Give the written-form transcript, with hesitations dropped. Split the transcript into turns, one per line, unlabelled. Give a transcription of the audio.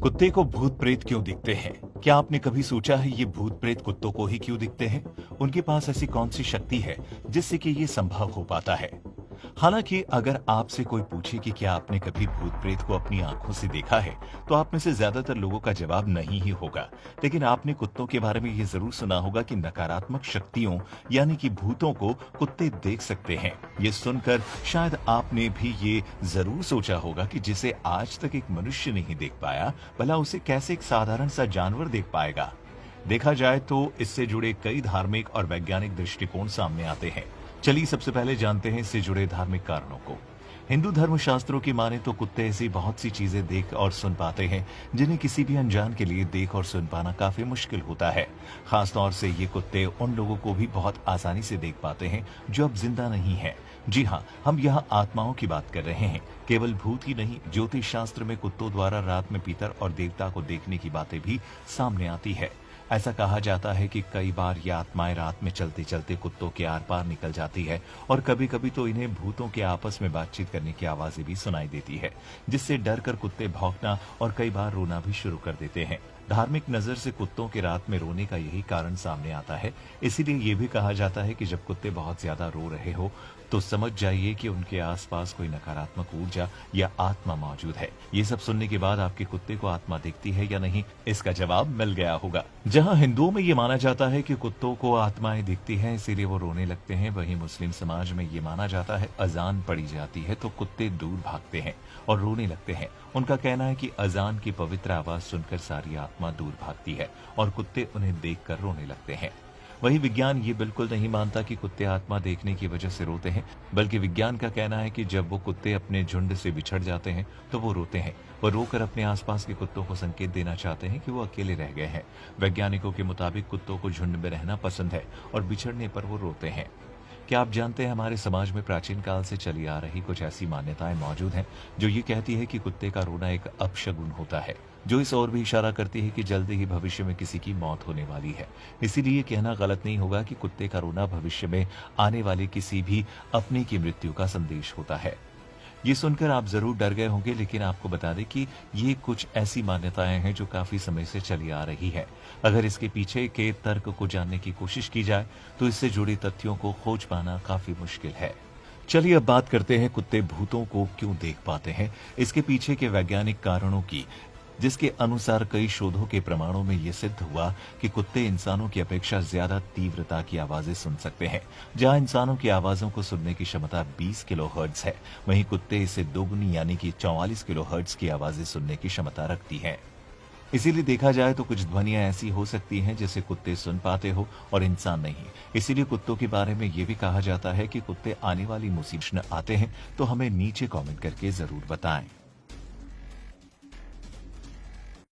कुत्ते को भूत प्रेत क्यों दिखते हैं? क्या आपने कभी सोचा है ये भूत प्रेत कुत्तों को ही क्यों दिखते हैं? उनके पास ऐसी कौन सी शक्ति है जिससे कि ये संभव हो पाता है? हालांकि अगर आपसे कोई पूछे कि क्या आपने कभी भूत प्रेत को अपनी आंखों से देखा है, तो आप में से ज्यादातर लोगों का जवाब नहीं ही होगा। लेकिन आपने कुत्तों के बारे में ये जरूर सुना होगा कि नकारात्मक शक्तियों यानी कि भूतों को कुत्ते देख सकते हैं। ये सुनकर शायद आपने भी ये जरूर सोचा होगा कि जिसे आज तक एक मनुष्य नहीं देख पाया, भला उसे कैसे एक साधारण सा जानवर देख पाएगा। देखा जाए तो इससे जुड़े कई धार्मिक और वैज्ञानिक दृष्टिकोण सामने आते हैं। चलिए सबसे पहले जानते हैं इससे जुड़े धार्मिक कारणों को। हिंदू धर्म शास्त्रों की माने तो कुत्ते ऐसी बहुत सी चीजें देख और सुन पाते हैं जिन्हें किसी भी अनजान के लिए देख और सुन पाना काफी मुश्किल होता है। खासतौर से ये कुत्ते उन लोगों को भी बहुत आसानी से देख पाते हैं जो अब जिंदा नहीं है। जी हाँ, हम यहाँ आत्माओं की बात कर रहे हैं। केवल भूत ही नहीं, ज्योतिष शास्त्र में कुत्तों द्वारा रात में पितर और देवता को देखने की बातें भी सामने आती है। ऐसा कहा जाता है कि कई बार ये आत्माएं रात में चलते चलते कुत्तों के आर पार निकल जाती है और कभी कभी तो इन्हें भूतों के आपस में बातचीत करने की आवाजें भी सुनाई देती है, जिससे डर कर कुत्ते भौंकना और कई बार रोना भी शुरू कर देते हैं। धार्मिक नजर से कुत्तों के रात में रोने का यही कारण सामने आता है। इसीलिए ये भी कहा जाता है कि जब कुत्ते बहुत ज्यादा रो रहे हो तो समझ जाइए कि उनके आसपास कोई नकारात्मक ऊर्जा या आत्मा मौजूद है। ये सब सुनने के बाद आपके कुत्ते को आत्मा दिखती है या नहीं, इसका जवाब मिल गया होगा। जहां हिंदुओं में ये माना जाता है कि कुत्तों को आत्माएं दिखती हैं इसीलिए वो रोने लगते हैं, वहीं मुस्लिम समाज में ये माना जाता है अजान पड़ी जाती है तो कुत्ते दूर भागते हैं और रोने लगते हैं। उनका कहना है कि अजान की पवित्र आवाज सुनकर सारी आत्मा दूर भागती है और कुत्ते उन्हें देखकर रोने लगते हैं। वही विज्ञान ये बिल्कुल नहीं मानता कि कुत्ते आत्मा देखने की वजह से रोते हैं, बल्कि विज्ञान का कहना है कि जब वो कुत्ते अपने झुंड से बिछड़ जाते हैं तो वो रोते हैं। वो रोकर अपने आसपास के कुत्तों को संकेत देना चाहते हैं कि वो अकेले रह गए हैं। वैज्ञानिकों के मुताबिक कुत्तों को झुंड में रहना पसंद है और बिछड़ने पर वो रोते हैं। क्या आप जानते हैं हमारे समाज में प्राचीन काल से चली आ रही कुछ ऐसी मान्यताएं मौजूद हैं जो ये कहती है कि कुत्ते का रोना एक अपशगुन होता है, जो इस ओर भी इशारा करती है कि जल्दी ही भविष्य में किसी की मौत होने वाली है। इसीलिए कहना गलत नहीं होगा कि कुत्ते का रोना भविष्य में आने वाले किसी भी अपने की मृत्यु का संदेश होता है। ये सुनकर आप जरूर डर गए होंगे, लेकिन आपको बता दें कि ये कुछ ऐसी मान्यताएं हैं जो काफी समय से चली आ रही है। अगर इसके पीछे के तर्क को जानने की कोशिश की जाए तो इससे जुड़े तथ्यों को खोज पाना काफी मुश्किल है। चलिए अब बात करते हैं कुत्ते भूतों को क्यों देख पाते हैं, इसके पीछे के वैज्ञानिक कारणों की, जिसके अनुसार कई शोधों के प्रमाणों में यह सिद्ध हुआ कि कुत्ते इंसानों की अपेक्षा ज्यादा तीव्रता की आवाजें सुन सकते हैं। जहां इंसानों की आवाजों को सुनने की क्षमता 20 किलोहर्ट्ज है, वहीं कुत्ते इसे दोगुनी यानी कि 44 किलोहर्ट्ज की आवाजें सुनने की क्षमता रखती हैं। इसीलिए देखा जाए तो कुछ ध्वनियां ऐसी हो सकती हैं जिसे कुत्ते सुन पाते हो और इंसान नहीं। इसीलिए कुत्तों के बारे में यह भी कहा जाता है कि कुत्ते आने वाली मुसीबत आते हैं तो हमें नीचे कमेंट करके जरूर बताएं।